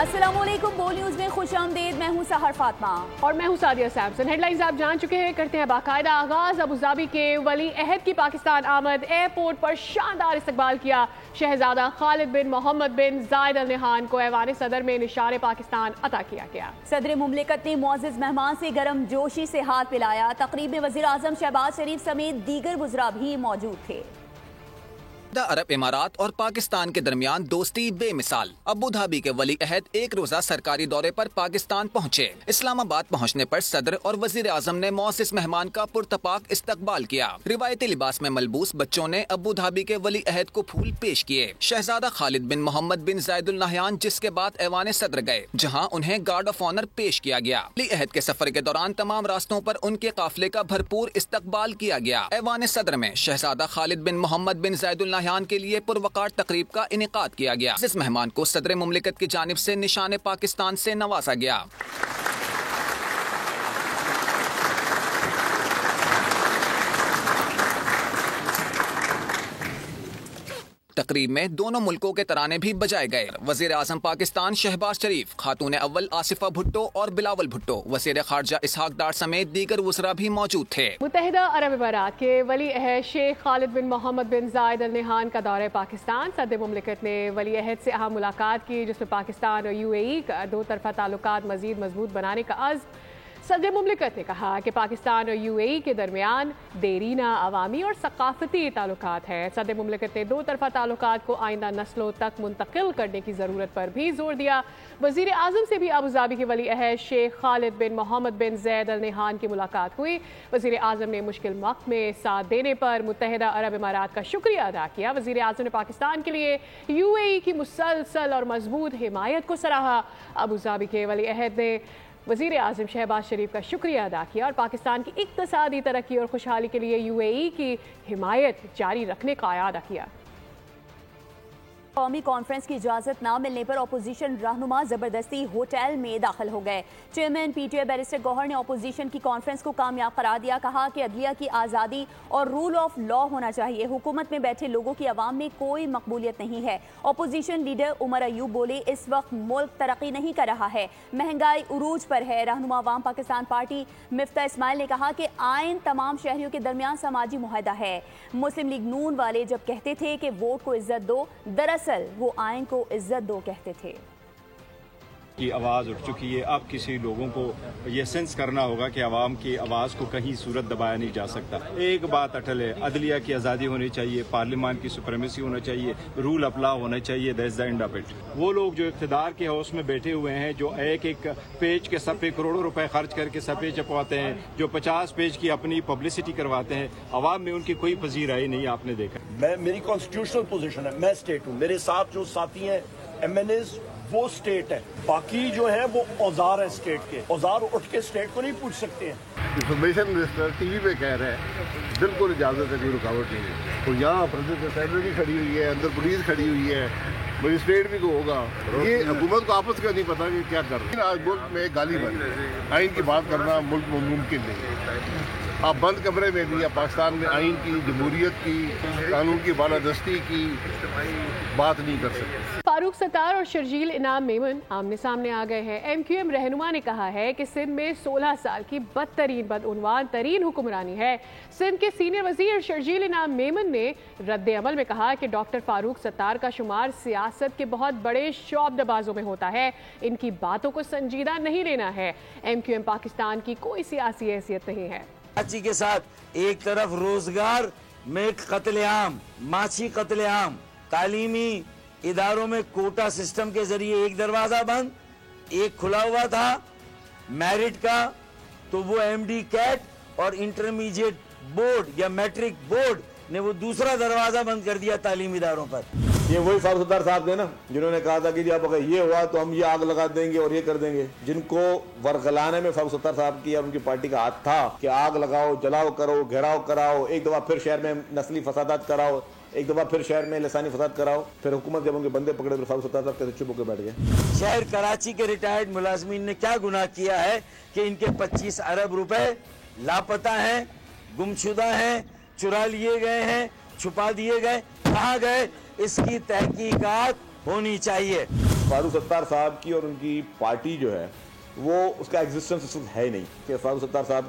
السلام علیکم، بول نیوز میں خوش آمدید۔ میں ہوں سحر فاطمہ اور میں ہوں سعدیہ سیمسن۔ ہیڈ لائنز آپ جان چکے ہیں، کرتے ہیں باقاعدہ آغاز۔ ابوظہبی کے ولی عہد کی پاکستان آمد، ایئرپورٹ پر شاندار استقبال کیا۔ شہزادہ خالد بن محمد بن زائد ال نہیان کو ایوان صدر میں نشان پاکستان عطا کیا گیا۔ صدر مملکت نے معزز مہمان سے گرم جوشی سے ہاتھ ملایا۔ تقریب میں وزیر اعظم شہباز شریف سمیت دیگر وزراء بھی موجود تھے۔ عرب امارات اور پاکستان کے درمیان دوستی بے مثال۔ ابوظہبی کے ولی عہد ایک روزہ سرکاری دورے پر پاکستان پہنچے۔ اسلام آباد پہنچنے پر صدر اور وزیر اعظم نے معزز مہمان کا پرتپاک استقبال کیا۔ روایتی لباس میں ملبوس بچوں نے ابوظہبی کے ولی عہد کو پھول پیش کیے۔ شہزادہ خالد بن محمد بن زائد ال نہیان جس کے بعد ایوان صدر گئے، جہاں انہیں گارڈ آف آنر پیش کیا گیا۔ ولی عہد کے سفر کے دوران تمام راستوں پر ان کے قافلے کا بھرپور استقبال کیا گیا۔ ایوان صدر میں شہزادہ خالد بن محمد بن زائد ال نہیان کے لیے پروقار تقریب کا انعقاد کیا گیا۔ اس مہمان کو صدر مملکت کی جانب سے نشان پاکستان سے نوازا گیا۔ تقریب میں دونوں ملکوں کے ترانے بھی بجائے گئے۔ وزیر اعظم پاکستان شہباز شریف، خاتون اول آصفہ بھٹو اور بلاول بھٹو، وزیر خارجہ اسحاق ڈار سمیت دیگر وزراء بھی موجود تھے۔ متحدہ عرب امارات کے ولی عہد شیخ خالد بن محمد بن زائد ال نہیان کا دورہ پاکستان۔ صدر مملکت نے ولی عہد سے اہم ملاقات کی، جس میں پاکستان اور UAE کا دو طرفہ تعلقات مزید مضبوط بنانے کا عزم۔ صدر مملکت نے کہا کہ پاکستان اور UAE کے درمیان دیرینہ عوامی اور ثقافتی تعلقات ہیں۔ صدر مملکت نے دو طرفہ تعلقات کو آئندہ نسلوں تک منتقل کرنے کی ضرورت پر بھی زور دیا۔ وزیر اعظم سے بھی ابوظہبی کے ولی عہد شیخ خالد بن محمد بن زائد ال نہیان کی ملاقات ہوئی۔ وزیر اعظم نے مشکل وقت میں ساتھ دینے پر متحدہ عرب امارات کا شکریہ ادا کیا۔ وزیر اعظم نے پاکستان کے لیے UAE کی مسلسل اور مضبوط حمایت کو سراہا۔ ابوظہبی کے ولی عہد نے وزیر اعظم شہباز شریف کا شکریہ ادا کیا اور پاکستان کی اقتصادی ترقی اور خوشحالی کے لیے UAE کی حمایت جاری رکھنے کا اعادہ کیا۔ قومی کانفرنس کی اجازت نہ ملنے پر اپوزیشن رہنما زبردستی ہوٹل میں داخل ہو گئے۔ چیئرمین PTI بیرسٹر گوہر نے اپوزیشن کی کانفرنس کو کامیاب قرار دیا۔ کہا کہ عدلیہ کی آزادی اور رول آف لا ہونا چاہیے۔ حکومت میں بیٹھے لوگوں کی عوام میں کوئی مقبولیت نہیں ہے۔ اپوزیشن لیڈر عمر ایوب بولے، اس وقت ملک ترقی نہیں کر رہا ہے، مہنگائی عروج پر ہے۔ رہنما عوام پاکستان پارٹی مفتاح اسماعیل نے کہا کہ آئین تمام شہریوں کے درمیان سماجی معاہدہ ہے۔ مسلم لیگ نون والے جب کہتے تھے کہ ووٹ کو عزت دو، دراصل وہ آئین کو عزت دو کہتے تھے۔ کی آواز اٹھ چکی ہے۔ اب کسی لوگوں کو یہ سینس کرنا ہوگا کہ عوام کی آواز کو کہیں صورت دبایا نہیں جا سکتا۔ ایک بات اٹل ہے، عدلیہ کی آزادی ہونی چاہیے، پارلیمان کی سپریمیسی ہونا چاہیے، رول آف لا ہونا چاہیے، that's the end of it. وہ لوگ جو اقتدار کے ہاؤس میں بیٹھے ہوئے ہیں، جو ایک ایک پیج کے صفحے کروڑوں روپے خرچ کر کے صفحے چھپواتے ہیں، جو 50 پیج کی اپنی پبلسٹی کرواتے ہیں، عوام میں ان کی کوئی پذیرائی نہیں آپ نے دیکھا۔ میری کانسٹیٹیوشنل پوزیشن ہے، میں اسٹیٹ ہوں، میرے ساتھ جو ساتھی ہیں MNAs وہ اسٹیٹ ہے، باقی جو ہے وہ اوزار ہے اسٹیٹ کے، اوزار اٹھ کے اسٹیٹ کو نہیں پوچھ سکتے ہیں۔ انفارمیشن منسٹر ٹی وی پہ کہہ رہے ہیں بالکل اجازت ہے، کوئی رکاوٹ نہیں ہے۔ تو یہاں سیکرٹری کھڑی ہوئی ہے، اندر پولیس کھڑی ہوئی ہے، مجسٹریٹ بھی کو ہوگا۔ یہ حکومت کو آپس کا نہیں پتا کہ کیا کر رہے ہیں۔ آج ملک میں گالی بن آئین کی بات کرنا ملک میں ممکن نہیں۔ آپ بند کمرے میں بھی پاکستان میں آئین کی، جمہوریت کی، قانون کی بالادستی کی بات نہیں کر سکتے۔ فاروق ستار اور شرجیل انعام میمن آمنے سامنے آ گئے ہیں۔ MQM رہنما نے کہا ہے کہ سندھ میں 16 سال کی بدترین بدعنوان ترین حکمرانی ہے۔ سندھ کے سینئر وزیر شرجیل انعام میمن نے رد عمل میں کہا کہ ڈاکٹر فاروق ستار کا شمار سیاست کے بہت بڑے شعب دبازوں میں ہوتا ہے، ان کی باتوں کو سنجیدہ نہیں لینا ہے۔ MQM پاکستان کی کوئی سیاسی حیثیت نہیں ہے۔ کراچی کے ساتھ ایک طرف روزگار میں قتل عام، معاشی قتل عام، تعلیمی اداروں میں کوٹا سسٹم کے ذریعے ایک دروازہ بند، ایک کھلا ہوا تھا میرٹ کا، تو وہ MD کیٹ اور انٹرمیڈیٹ بورڈ یا میٹرک بورڈ نے وہ دوسرا دروازہ بند کر دیا تعلیمی اداروں پر۔ یہ وہی فاروق ستار صاحب تھے نا جنہوں نے کہا تھا کہ جی اب اگر یہ ہوا تو ہم یہ آگ لگا دیں گے اور یہ کر دیں گے، جن کو ورغلانے میں فاروق ستار صاحب کی اور ان کی پارٹی کا ہاتھ تھا کہ آگ لگاؤ، جلاؤ کرو، گھیراؤ کراؤ، ایک دفعہ پھر شہر میں نسلی فسادات کراؤ، ایک دفعہ پھر شہر میں لسانی فساد کراؤ، پھر حکومت جب ان کے بندے پکڑے تو فاروق ستار صاحب کیسے چپ ہو کے بیٹھ گئے۔ شہر کراچی کے ریٹائرڈ ملازمین نے کیا گناہ کیا ہے کہ ان کے 25 ارب روپے لاپتہ ہیں، گمشدہ ہیں، چرا لیے گئے ہیں، چھپا دیے گئے، کہاں گئے؟ اس کی تحقیقات ہونی چاہیے۔ فاروق ستار صاحب کی اور ان کی پارٹی جو ہے وہ اس کا ایگزسٹنس اس وقت ہے ہی نہیں کہ فاروق ستار صاحب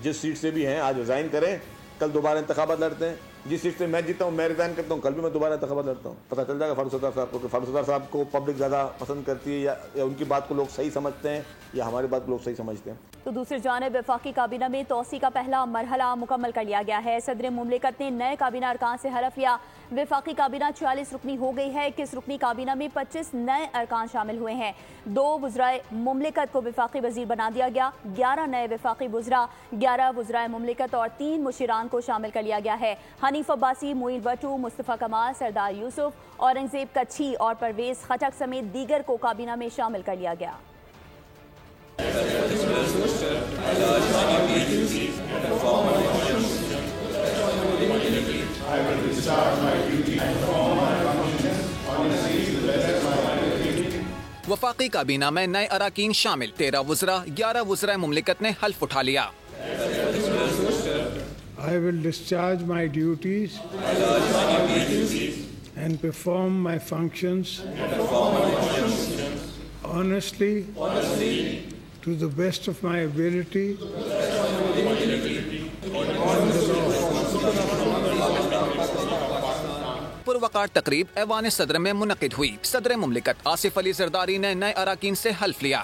جس سیٹ سے بھی ہیں آج ریزائن کریں, کل دوبارہ انتخابات لڑتے ہیں. جس سیٹ سے میں جیتا ہوں میں ریزائن کرتا ہوں, کل بھی میں دوبارہ انتخابات لڑتا ہوں. پتہ چل جائے گا فاروق ستار صاحب کو کہ فاروق ستار صاحب کو پبلک زیادہ پسند کرتی ہے یا ان کی بات کو لوگ صحیح سمجھتے ہیں یا ہماری بات کو لوگ صحیح سمجھتے ہیں. تو دوسری جانب وفاقی کابینہ میں توسیع کا پہلا مرحلہ مکمل کر لیا گیا ہے. صدر مملکت نے نئے کابینہ ارکان سے حلف لیا. وفاقی کابینہ 46 رکنی ہو گئی ہے. 21 رکنی کابینہ میں 25 نئے ارکان شامل ہوئے ہیں. 2 وزرائے مملکت کو وفاقی وزیر بنا دیا گیا. 11 نئے وفاقی وزراء, 11 وزرائے مملکت اور 3 مشیران کو شامل کر لیا گیا ہے. حنیف عباسی, معین وٹو, مصطفیٰ کمال, سردار یوسف, اورنگزیب کچھی اور پرویز خٹک سمیت دیگر کو کابینہ میں شامل کر لیا گیا. وفاقی کابینہ میں نئے اراکین شامل. 13 وزراء, 11 وزرائے مملکت نے حلف اٹھا لیا. I will discharge my duties and perform my functions honestly to the best of my ability and the law. پروقار تقریب ایوان صدر میں منعقد ہوئی. صدر مملکت آصف علی زرداری نے نئے اراکین سے حلف لیا.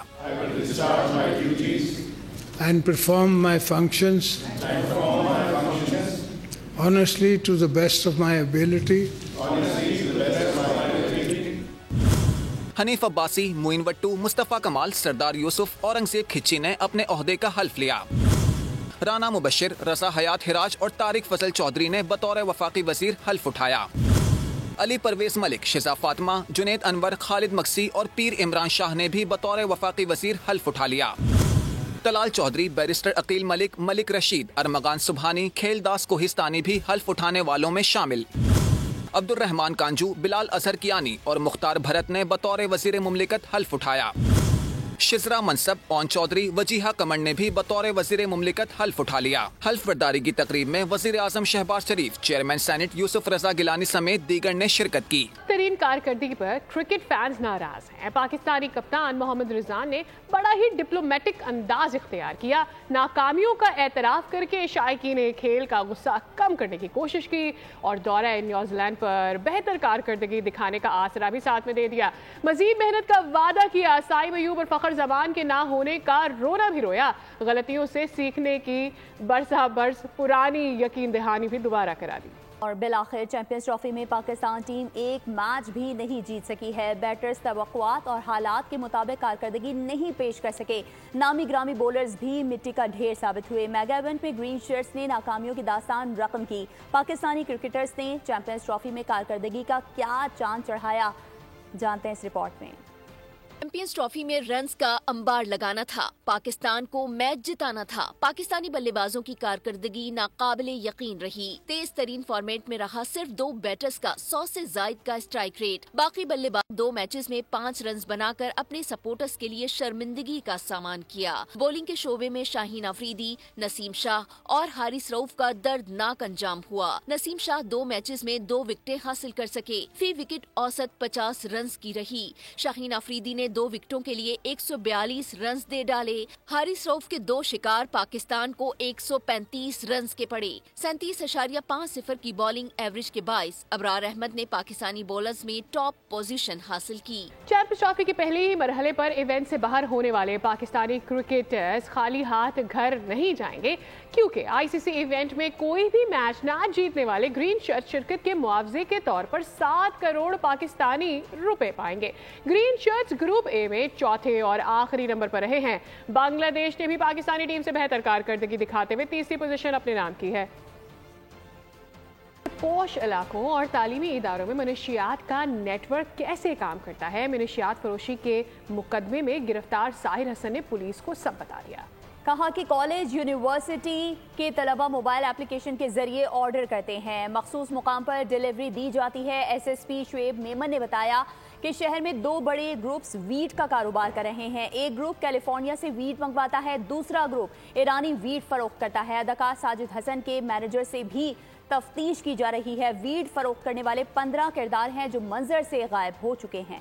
And perform my functions honestly to the best of my ability. Hanif Abbasi, معین وٹو, مصطفیٰ کمال, سردار یوسف, اورنگزیب کھچی نے اپنے عہدے کا حلف لیا. رانا مبشر, رضا حیات ہراج اور طارق فضل چودھری نے بطور وفاقی وزیر حلف اٹھایا. علی پرویز ملک, شزا فاطمہ, جنید انور, خالد مکسی اور پیر عمران شاہ نے بھی بطور وفاقی وزیر حلف اٹھا لیا. طلال چودھری, بیرسٹر عقیل ملک, ملک رشید, ارمغان سبحانی, کھیل داس کوہستانی بھی حلف اٹھانے والوں میں شامل. عبد الرحمان کانجو, بلال اظہر کیانی اور مختار بھرت نے بطور وزیر مملکت حلف اٹھایا. شزرا منصب, اون چودھری, وجیہہ کمر نے بھی بطور وزیر مملکت حلف اٹھا لیا. حلف برداری کی تقریب میں وزیر اعظم شہباز شریف, چیئرمین سینٹ یوسف رضا گیلانی سمیت دیگر نے شرکت کی. ترین کارکردگی پر کرکٹ فینز ناراض ہیں. پاکستانی کپتان محمد رضوان نے بڑا ہی ڈپلومیٹک انداز اختیار کیا. ناکامیوں کا اعتراف کر کے شائقین کھیل کا غصہ کم کرنے کی کوشش کی اور دورہ نیوزی لینڈ پر بہتر کارکردگی دکھانے کا آسرا بھی ساتھ میں دے دیا. مزید محنت کا وعدہ کیا. سائب ایوب اور فخر زمان کے نہ ہونے کا رونا بھی رویا. غلطیوں سے سیکھنے کی برسہ برس پرانی یقین دہانی بھی دوبارہ کرا دی. اور بالآخر چیمپئنز ٹرافی میں پاکستان ٹیم ایک میچ بھی نہیں جیت سکی ہے. بیٹرز توقعات اور حالات کے مطابق کارکردگی نہیں پیش کر سکے. نامی گرامی بولرز بھی مٹی کا ڈھیر ثابت ہوئے. میگا ایونٹ میں گرین شرٹس نے ناکامیوں کی داستان رقم کی. پاکستانی کرکٹرز نے چیمپئنز ٹرافی میں کارکردگی کا کیا چاند چڑھایا, جانتے ہیں اس رپورٹ میں. چیمپئنز ٹرافی میں رنز کا انبار لگانا تھا, پاکستان کو میچ جتانا تھا. پاکستانی بلے بازوں کی کارکردگی ناقابل یقین رہی. تیز ترین فارمیٹ میں رہا صرف 2 بیٹرز کا 100 سے زائد کا اسٹرائک ریٹ. باقی بلے باز 2 میچز میں 5 رنز بنا کر اپنے سپورٹرز کے لیے شرمندگی کا سامان کیا. بولنگ کے شعبے میں شاہین آفریدی, نسیم شاہ اور حارث رؤف کا دردناک انجام ہوا. نسیم شاہ 2 میچز میں 2 وکٹیں حاصل کر سکے. فی وکٹ اوسط 50 رنز کی رہی. شاہین آفریدی نے 2 وکٹوں کے لیے 142 رنز دے ڈالے. حارث رؤف کے 2 شکار پاکستان کو 135 رنز کے پڑے. 37.50 کی بالنگ ایوریج کے باعث ابرار احمد نے پاکستانی بولرز میں ٹاپ پوزیشن حاصل کی. چیمپئنز ٹرافی کے پہلے ہی مرحلے پر ایونٹ سے باہر ہونے والے پاکستانی کرکٹرز خالی ہاتھ گھر نہیں جائیں گے, کیونکہ آئی سی سی ایونٹ میں کوئی بھی میچ نہ جیتنے والے گرین شرٹ شرکت کے معاوضے کے طور پر 7 کروڑ پاکستانی روپے پائیں گے. گرین شرٹس گروپ اے میں چوتھے اور آخری نمبر پر رہے ہیں. بنگلہ دیش نے بھی پاکستانی ٹیم سے بہتر کارکردگی دکھاتے ہوئے تیسری پوزیشن اپنے نام کی ہے. پوش علاقوں اور تعلیمی اداروں میں منشیات کا نیٹ ورک کیسے کام کرتا ہے, منشیات فروشی کے مقدمے میں گرفتار ساحر حسن نے پولیس کو سب بتا دیا. کہا کہ کالج یونیورسٹی کے طلبہ موبائل اپلیکیشن کے ذریعے آرڈر کرتے ہیں, مخصوص مقام پر ڈیلیوری دی جاتی ہے. S S P Shoaib Memon نے بتایا کہ شہر میں 2 بڑے گروپس ویٹ کا کاروبار کر رہے ہیں. ایک گروپ کیلیفورنیا سے ویٹ منگواتا ہے, دوسرا گروپ ایرانی ویٹ فروخت کرتا ہے. اداکار ساجد حسن کے مینیجر سے بھی تفتیش کی جا رہی ہے. ویٹ فروخت کرنے والے 15 کردار ہیں جو منظر سے غائب ہو چکے ہیں.